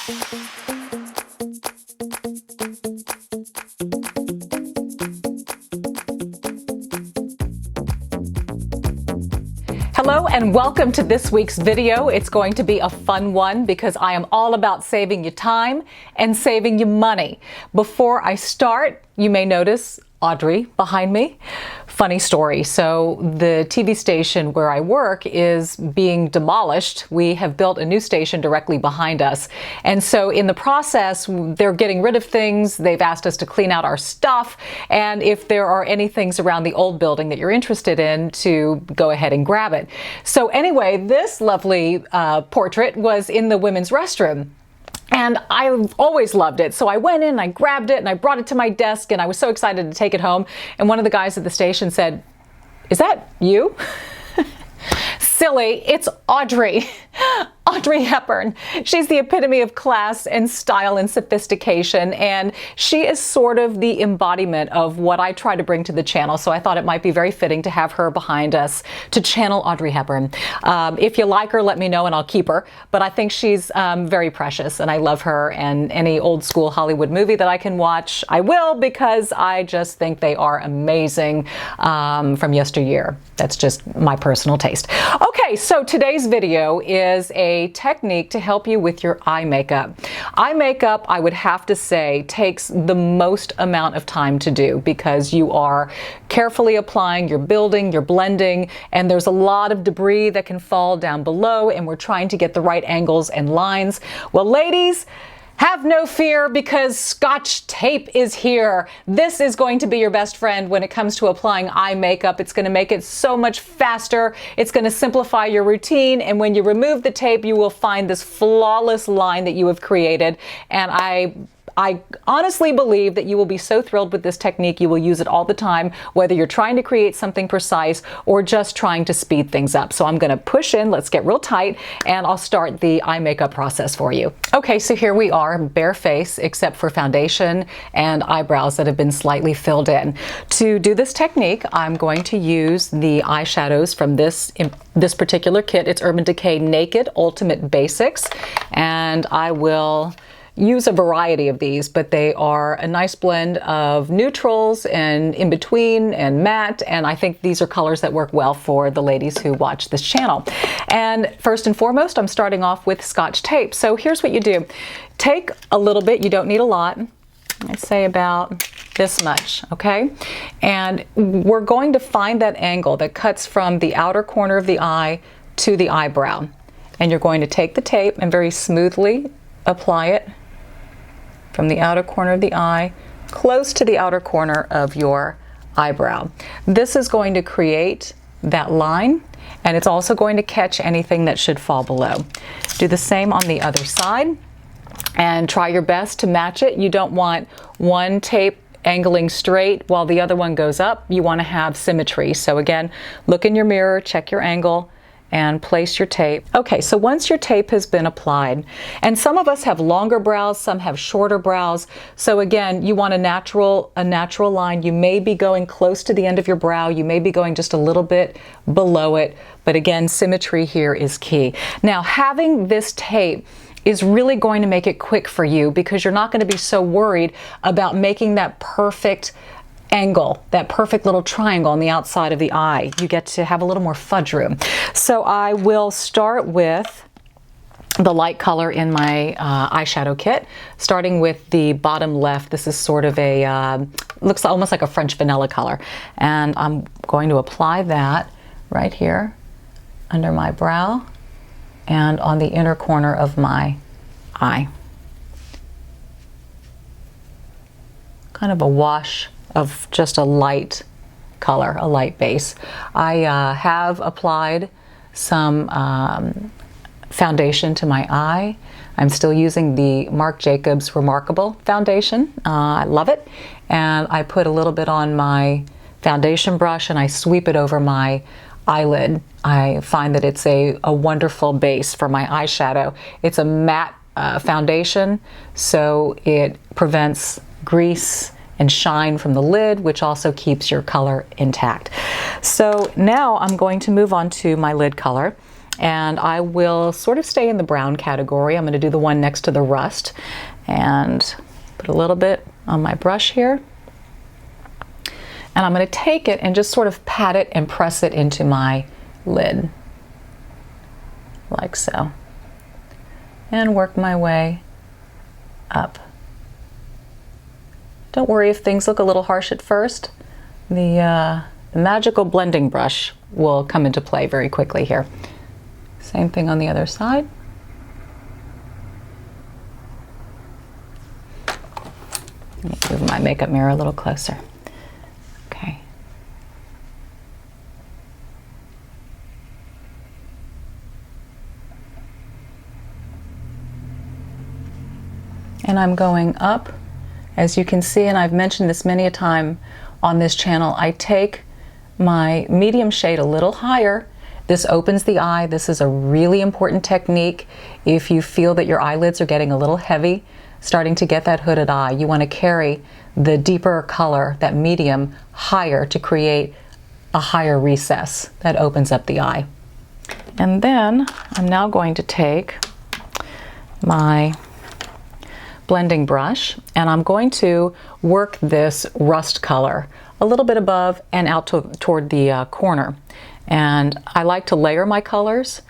Hello and welcome to this week's video. It's going to be a fun one because I am all about saving you time and saving you money. Before I start, you may notice Audrey behind me. Funny story. So the TV station where I work is being demolished. We have built a new station directly behind us. And so in the process, they're getting rid of things. They've asked us to clean out our stuff. And if there are any things around the old building that you're interested in, to go ahead and grab it. So anyway, this lovely portrait was in the women's restroom. And I've always loved it. So I went in and I grabbed it and I brought it to my desk and I was so excited to take it home. And one of the guys at the station said, "Is that you?" Silly, it's Audrey. Audrey Hepburn. She's the epitome of class and style and sophistication, and she is sort of the embodiment of what I try to bring to the channel, so I thought it might be very fitting to have her behind us to channel Audrey Hepburn. If you like her, let me know and I'll keep her, but I think she's very precious and I love her, and any old school Hollywood movie that I can watch, I will, because I just think they are amazing from yesteryear. That's just my personal taste. Okay, so today's video is a technique to help you with your eye makeup. Eye makeup, I would have to say, takes the most amount of time to do because you are carefully applying, you're building, you're blending, and there's a lot of debris that can fall down below, and we're trying to get the right angles and lines. Well, ladies, have no fear because Scotch tape is here. This is going to be your best friend when it comes to applying eye makeup. It's going to make it so much faster. It's going to simplify your routine. And when you remove the tape, you will find this flawless line that you have created. And I honestly believe that you will be so thrilled with this technique, you will use it all the time, whether you're trying to create something precise or just trying to speed things up. So I'm going to push in, let's get real tight, and I'll start the eye makeup process for you. Okay, so here we are, bare face, except for foundation and eyebrows that have been slightly filled in. To do this technique, I'm going to use the eyeshadows from this particular kit. It's Urban Decay Naked Ultimate Basics, and I will use a variety of these, but they are a nice blend of neutrals and in between and matte, and I think these are colors that work well for the ladies who watch this channel. And first and foremost, I'm starting off with Scotch tape. So here's what you do. Take a little bit, you don't need a lot, I'd say about this much, okay? And we're going to find that angle that cuts from the outer corner of the eye to the eyebrow. And you're going to take the tape and very smoothly apply it from the outer corner of the eye, close to the outer corner of your eyebrow. This is going to create that line, and it's also going to catch anything that should fall below. Do the same on the other side, and try your best to match it. You don't want one tape angling straight while the other one goes up. You want to have symmetry. So again, look in your mirror, check your angle, and place your tape. Okay, so once your tape has been applied, and some of us have longer brows, some have shorter brows. So again, you want a natural line. You may be going close to the end of your brow. You may be going just a little bit below it. But again, symmetry here is key. Now, having this tape is really going to make it quick for you because you're not going to be so worried about making that perfect angle, that perfect little triangle on the outside of the eye. You get to have a little more fudge room. So I will start with the light color in my eyeshadow kit, starting with the bottom left. This is sort of a, looks almost like a French vanilla color. And I'm going to apply that right here under my brow and on the inner corner of my eye. Kind of a wash of just a light color, a light base. I have applied some foundation to my eye. I'm still using the Marc Jacobs Remarkable foundation. I love it. And I put a little bit on my foundation brush and I sweep it over my eyelid. I find that it's a wonderful base for my eyeshadow. It's a matte foundation, so it prevents grease and shine from the lid, which also keeps your color intact. So now I'm going to move on to my lid color. And I will sort of stay in the brown category. I'm going to do the one next to the rust and put a little bit on my brush here. And I'm going to take it and just sort of pat it and press it into my lid, like so. And work my way up. Don't worry if things look a little harsh at first. The magical blending brush will come into play very quickly here. Same thing on the other side. Let me move my makeup mirror a little closer. Okay. And I'm going up. As you can see, and I've mentioned this many a time on this channel, I take my medium shade a little higher. This opens the eye. This is a really important technique. If you feel that your eyelids are getting a little heavy, starting to get that hooded eye, you want to carry the deeper color, that medium, higher to create a higher recess that opens up the eye. And then I'm now going to take my blending brush and I'm going to work this rust color a little bit above and out toward the corner. And I like to layer my colors.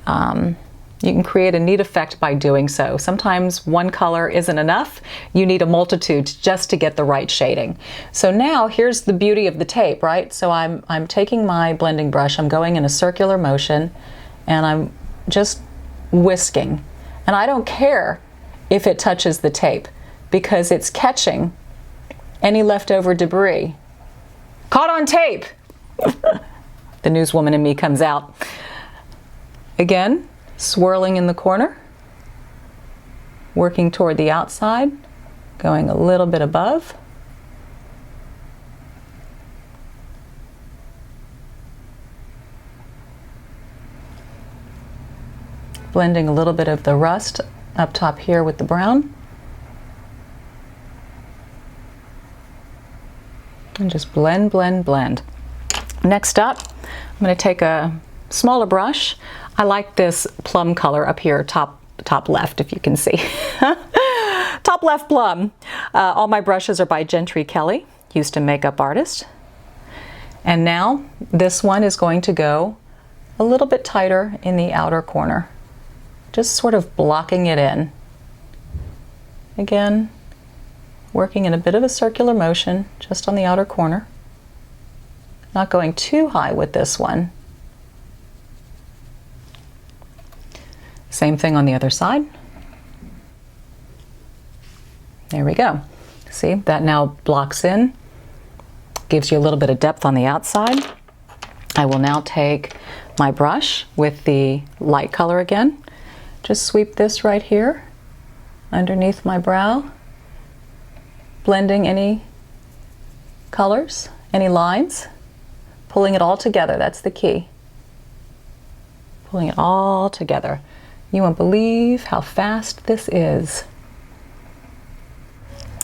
You can create a neat effect by doing so. Sometimes one color isn't enough. You need a multitude just to get the right shading. So now here's the beauty of the tape, right? So I'm taking my blending brush, I'm going in a circular motion, and I'm just whisking. And I don't care if it touches the tape because it's catching any leftover debris. Caught on tape! The newswoman in me comes out. Again, swirling in the corner, working toward the outside, going a little bit above. Blending a little bit of the rust up top here with the brown. And just blend, blend, blend. Next up, I'm going to take a smaller brush. I like this plum color up here, top left, if you can see. Top left plum. All my brushes are by Jentry Kelley, Houston makeup artist. And now this one is going to go a little bit tighter in the outer corner, just sort of blocking it in. Again, working in a bit of a circular motion just on the outer corner. Not going too high with this one. Same thing on the other side. There we go. See, that now blocks in, gives you a little bit of depth on the outside. I will now take my brush with the light color again. Just sweep this right here underneath my brow, blending any colors, any lines, pulling it all together. That's the key. Pulling it all together. You won't believe how fast this is.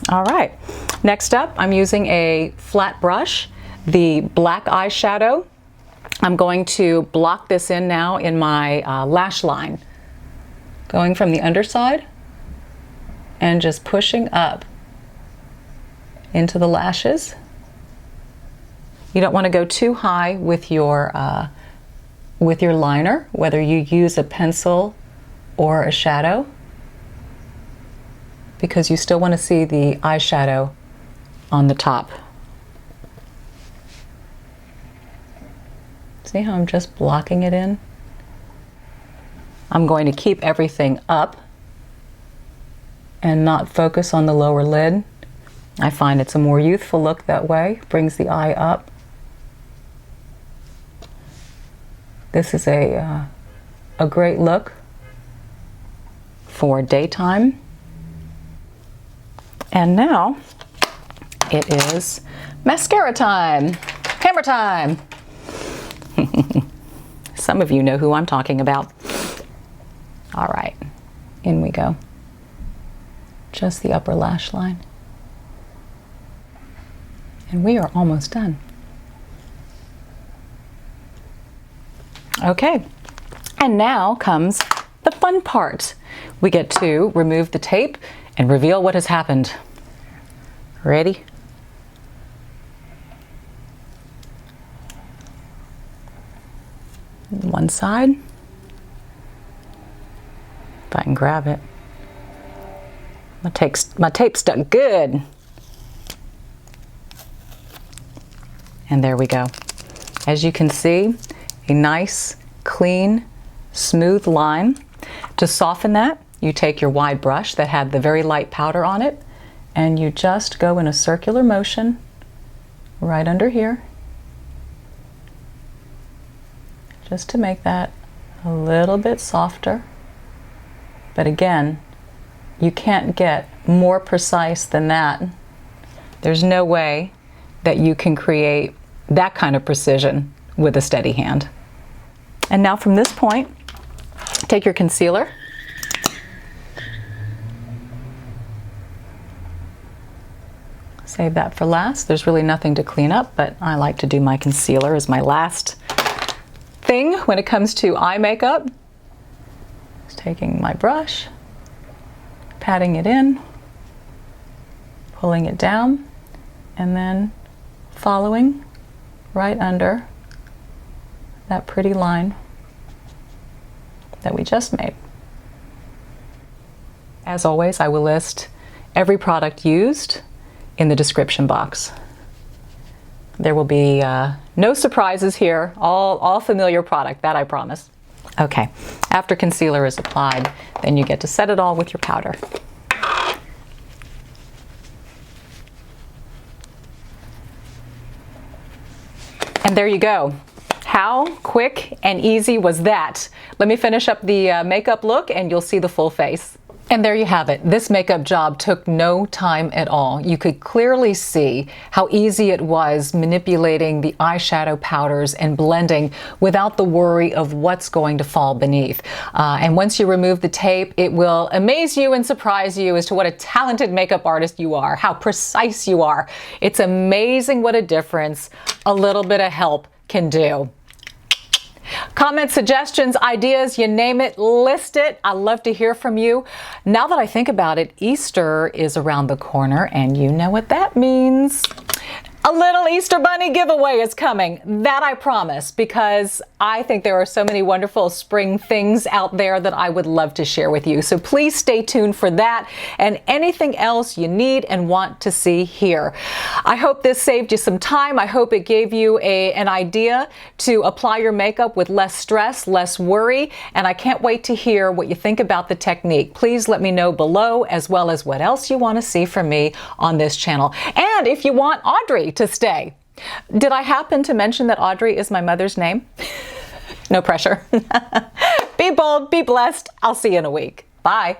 All right, next up, I'm using a flat brush, the black eyeshadow. I'm going to block this in now in my lash line, going from the underside and just pushing up into the lashes. You don't want to go too high with your liner, whether you use a pencil or a shadow, because you still want to see the eyeshadow on the top. See how I'm just blocking it in? I'm going to keep everything up and not focus on the lower lid. I find it's a more youthful look that way, brings the eye up. This is a great look for daytime. And now it is mascara time, hammer time. Some of you know who I'm talking about. All right, in we go. Just the upper lash line. And we are almost done. Okay, And now comes the fun part. We get to remove the tape and reveal what has happened. Ready? One side. If I can grab it. My tape stuck good. And there we go. As you can see, a nice, clean, smooth line. To soften that, you take your wide brush that had the very light powder on it, and you just go in a circular motion right under here, just to make that a little bit softer. But again, you can't get more precise than that. There's no way that you can create that kind of precision with a steady hand. And now from this point, take your concealer. Save that for last. There's really nothing to clean up, but I like to do my concealer as my last thing when it comes to eye makeup. Just taking my brush, patting it in, pulling it down, and then following right under that pretty line that we just made. As always, I will list every product used in the description box. There will be no surprises here, all familiar product, that I promise. Okay, after concealer is applied, then you get to set it all with your powder. And there you go. How quick and easy was that? Let me finish up the makeup look and you'll see the full face. And there you have it. This makeup job took no time at all. You could clearly see how easy it was manipulating the eyeshadow powders and blending without the worry of what's going to fall beneath. And once you remove the tape, it will amaze you and surprise you as to what a talented makeup artist you are, how precise you are. It's amazing what a difference a little bit of help can do. Comments, suggestions, ideas, you name it, list it. I love to hear from you. Now that I think about it, Easter is around the corner, and you know what that means. A little Easter bunny giveaway is coming. That I promise, because I think there are so many wonderful spring things out there that I would love to share with you. So please stay tuned for that and anything else you need and want to see here. I hope this saved you some time. I hope it gave you an idea to apply your makeup with less stress, less worry, and I can't wait to hear what you think about the technique. Please let me know below, as well as what else you want to see from me on this channel. And if you want Audrey to stay. Did I happen to mention that Audrey is my mother's name? No pressure. Be bold, be blessed. I'll see you in a week. Bye.